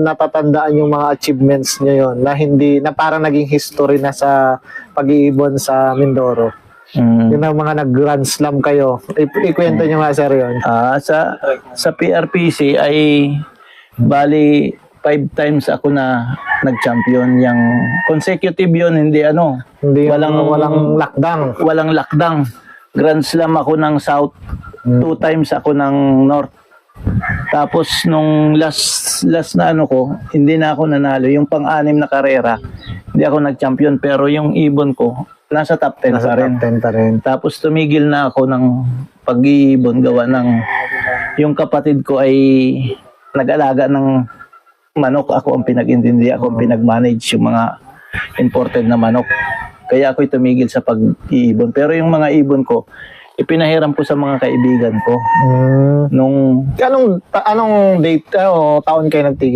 natatandaan yung mga achievements nyo yon na parang naging history na sa pag-iibon sa Mindoro? Yun ang mga nag-Grand Slam kayo. Ikwento nyo nga, sir, yun. Sa PRPC ay bali 5 times ako na nag-champion. Yung consecutive yun, hindi Walang lockdown. walang lakdang. Grand Slam ako ng South, 2 times ako ng North. Tapos nung last na hindi na ako nanalo. Yung pang-anim na karera, hindi ako nag-champion. Pero yung ibon ko, nasa top 10 Nasa top 10 pa rin. Tapos tumigil na ako ng pag-iibon gawa ng yung kapatid ko ay nag-alaga ng manok. Ako ang pinag-intindi, ako ang pinag-manage yung mga imported na manok. Kaya ako'y tumigil sa pag-iibon. Pero yung mga ibon ko, ipinahiram ko sa mga kaibigan ko. Anong date o taon kayo nagtigil?